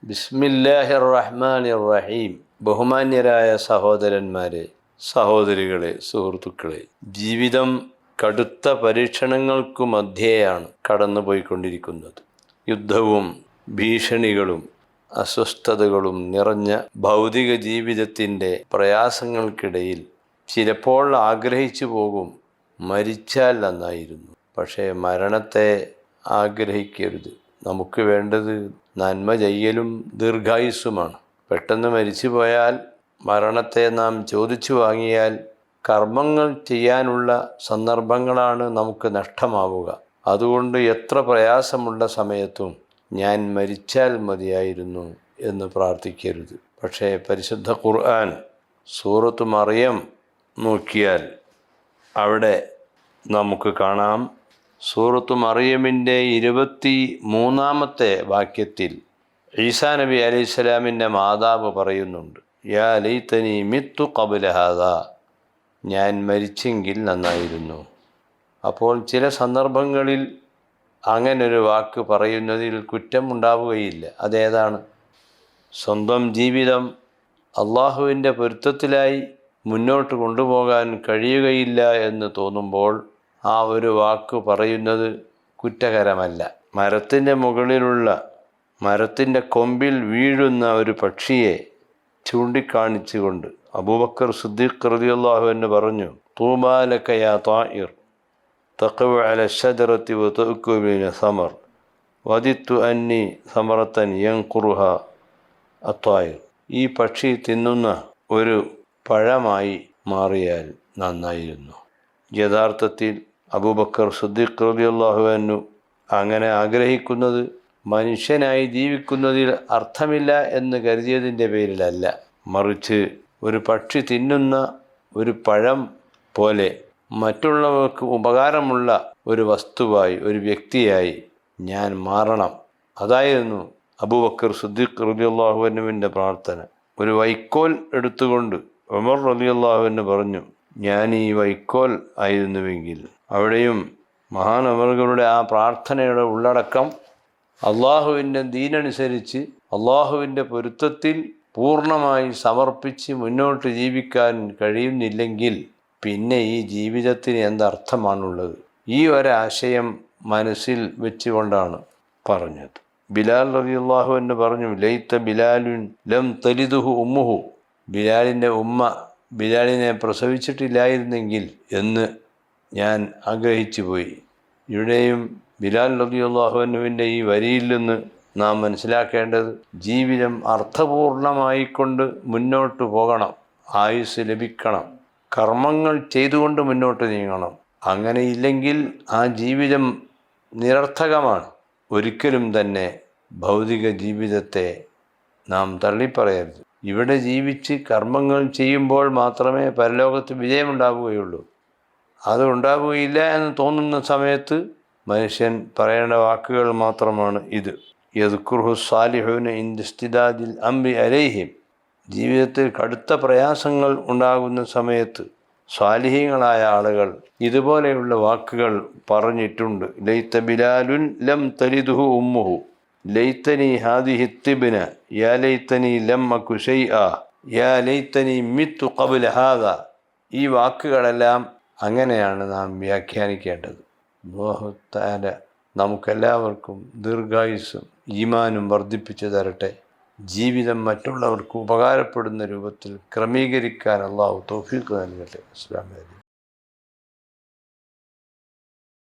ബിസ്മില്ലാഹിർ റഹ്മാനിർ റഹീം. ബഹുമാന്യരായ സഹോദരന്മാരെ, സഹോദരികളെ, സുഹൃത്തുക്കളെ, ജീവിതം കടുത്ത പരീക്ഷണങ്ങൾക്കു മധ്യേയാണ് കടന്നുപോയിക്കൊണ്ടിരിക്കുന്നത്. യുദ്ധവും ഭീഷണികളും അസ്വസ്ഥതകളും നിറഞ്ഞ ഭൗതിക ജീവിതത്തിൻ്റെ പ്രയാസങ്ങൾക്കിടയിൽ ചിലപ്പോൾ ആഗ്രഹിച്ചു പോകും, മരിച്ചാൽ നന്നായിരുന്നു. പക്ഷേ മരണത്തെ ആഗ്രഹിക്കരുത്. നമുക്ക് വേണ്ടത് നന്മ ചെയ്യലും ദീർഘായുസ്സുമാണ്. പെട്ടെന്ന് മരിച്ചു പോയാൽ, മരണത്തെ നാം ചോദിച്ചു വാങ്ങിയാൽ, കർമ്മങ്ങൾ ചെയ്യാനുള്ള സന്ദർഭങ്ങളാണ് നമുക്ക് നഷ്ടമാവുക. അതുകൊണ്ട് എത്ര പ്രയാസമുള്ള സമയത്തും ഞാൻ മരിച്ചാൽ മതിയായിരുന്നു എന്ന് പ്രാർത്ഥിക്കരുത്. പക്ഷേ പരിശുദ്ധ ഖുർആൻ സൂറത്ത് മറിയം നോക്കിയാൽ അവിടെ നമുക്ക് കാണാം, സൂറത്ത് മറിയമിൻ്റെ 23-ാമത്തെ വാക്യത്തിൽ ഈസാ നബി അലൈഹിസ്സലാമിൻ്റെ മാതാവ് പറയുന്നുണ്ട്, യാ ലൈതനി മിത്തു ഖബ്ല ഹാദാ, ഞാൻ മരിച്ചെങ്കിൽ നന്നായിരുന്നു. അപ്പോൾ ചില സന്ദർഭങ്ങളിൽ അങ്ങനൊരു വാക്ക് പറയുന്നതിൽ കുറ്റമുണ്ടാവുകയില്ല. അതേതാണ്? സ്വന്തം ജീവിതം അള്ളാഹുവിൻ്റെ പൊരുത്തത്തിലായി മുന്നോട്ട് കൊണ്ടുപോകാൻ കഴിയുകയില്ല എന്ന് തോന്നുമ്പോൾ ആ ഒരു വാക്ക് പറയുന്നത് കുറ്റകരമല്ല. മരത്തിൻ്റെ മുകളിലുള്ള, മരത്തിൻ്റെ കൊമ്പിൽ വീഴുന്ന ഒരു പക്ഷിയെ ചൂണ്ടിക്കാണിച്ചുകൊണ്ട് അബൂബക്കർ സിദ്ദീഖ് റളിയല്ലാഹു അൻഹു പറഞ്ഞു, തൂബാ ലക യാ തായിർ തഖഉ അല ശജറത്തി വതഅകുലു മിന സമർ വദിത്തു അന്നി സമറത്തൻ യൻഖുറുഹ അത്തായിർ. ഈ പക്ഷി തിന്നുന്ന ഒരു പഴമായി മാറിയാൽ നന്നായിരുന്നു. യഥാർത്ഥത്തിൽ അബൂബക്കർ സിദ്ദീഖ് റളിയല്ലാഹു അൻഹു അങ്ങനെ ആഗ്രഹിക്കുന്നത് മനുഷ്യനായി ജീവിക്കുന്നതിൽ അർത്ഥമില്ല എന്ന് കരുതിയതിൻ്റെ പേരിലല്ല, മറിച്ച് ഒരു പക്ഷി തിന്നുന്ന ഒരു പഴം പോലെ മറ്റുള്ളവർക്ക് ഉപകാരമുള്ള ഒരു വസ്തുവായി, ഒരു വ്യക്തിയായി ഞാൻ മാറണം. അതായിരുന്നു അബൂബക്കർ സിദ്ദീഖ് റളിയല്ലാഹു അൻഹുവിൻ്റെ പ്രാർത്ഥന. ഒരു വൈക്കോൽ എടുത്തുകൊണ്ട് ഉമർ റളിയല്ലാഹു അൻഹു പറഞ്ഞു, ഞാൻ ഈ വൈക്കോൽ ആയിരുന്നുവെങ്കിൽ. അവിടെയും മഹാനവറുകളുടെ ആ പ്രാർത്ഥനയുടെ ഉള്ളടക്കം അള്ളാഹുവിൻ്റെ ദീനനുസരിച്ച് അള്ളാഹുവിൻ്റെ പൊരുത്തത്തിൽ പൂർണ്ണമായി സമർപ്പിച്ച് മുന്നോട്ട് ജീവിക്കാൻ കഴിയുന്നില്ലെങ്കിൽ പിന്നെ ഈ ജീവിതത്തിന് എന്തർത്ഥമാണുള്ളത്? ഈ ഒരാശയം മനസ്സിൽ വെച്ചുകൊണ്ടാണ് പറഞ്ഞത്. ബിലാൽ റളിയല്ലാഹു അൻഹു പറഞ്ഞു, ലൈത ബിലാലുൻ ലം തലിദുഹു ഉമ്മുഹു, ബിലാലിൻ്റെ ഉമ്മ ബിലാലിനെ പ്രസവിച്ചിട്ടില്ലായിരുന്നെങ്കിൽ എന്ന് ഞാൻ ആഗ്രഹിച്ചു പോയി. ഇവിടെയും ബിലാൽ റളിയല്ലാഹു അൻഹുവിൻ്റെ ഈ വരിയിൽ നിന്ന് നാം മനസ്സിലാക്കേണ്ടത്, ജീവിതം അർത്ഥപൂർണമായിക്കൊണ്ട് മുന്നോട്ട് പോകണം, ആയുസ് ലഭിക്കണം, കർമ്മങ്ങൾ ചെയ്തുകൊണ്ട് മുന്നോട്ട് നീങ്ങണം. അങ്ങനെയില്ലെങ്കിൽ ആ ജീവിതം നിരർത്ഥകമാണ്. ഒരിക്കലും തന്നെ ഭൗതിക ജീവിതത്തെ നാം തള്ളിപ്പറയരുത്. ഇവിടെ ജീവിച്ച് കർമ്മങ്ങൾ ചെയ്യുമ്പോൾ മാത്രമേ പരലോകത്ത് വിജയമുണ്ടാവുകയുള്ളൂ. അത് ഉണ്ടാവുകയില്ല എന്ന് തോന്നുന്ന സമയത്ത് മനുഷ്യൻ പറയേണ്ട വാക്കുകൾ മാത്രമാണ് ഇത്. യദ്കുറുഹു സാലിഹൂന ഇൻദ ഇസ്തിദാദിൽ അംരി അലൈഹിം, ജീവിതത്തിൽ കടുത്ത പ്രയാസങ്ങൾ ഉണ്ടാകുന്ന സമയത്ത് സ്വാലിഹീങ്ങളായ ആളുകൾ ഇതുപോലെയുള്ള വാക്കുകൾ പറഞ്ഞിട്ടുണ്ട്. ലൈത ബിലാലുൻ ലം തലിദുഹു ഉമ്മുഹു ലൈതനി ഹാദിഹി തിബ്ന യാ ലൈതനി ലം അകു ശൈഅ യാ ലൈതനി മിത്തു ഖബ്ല ഹാദാ. ഈ വാക്കുകളെല്ലാം അങ്ങനെയാണ് നാം വ്യാഖ്യാനിക്കേണ്ടത്. അല്ലാഹു തആല നമുക്കെല്ലാവർക്കും ദീർഘായുസ്സും ഈമാനും വർദ്ധിപ്പിച്ചു തരട്ടെ. ജീവിതം മറ്റുള്ളവർക്ക് ഉപകാരപ്പെടുന്ന രൂപത്തിൽ ക്രമീകരിക്കാൻ അല്ലാഹു തൗഫീഖ് നൽകട്ടെ. അസ്സലാമു അലൈക്കും.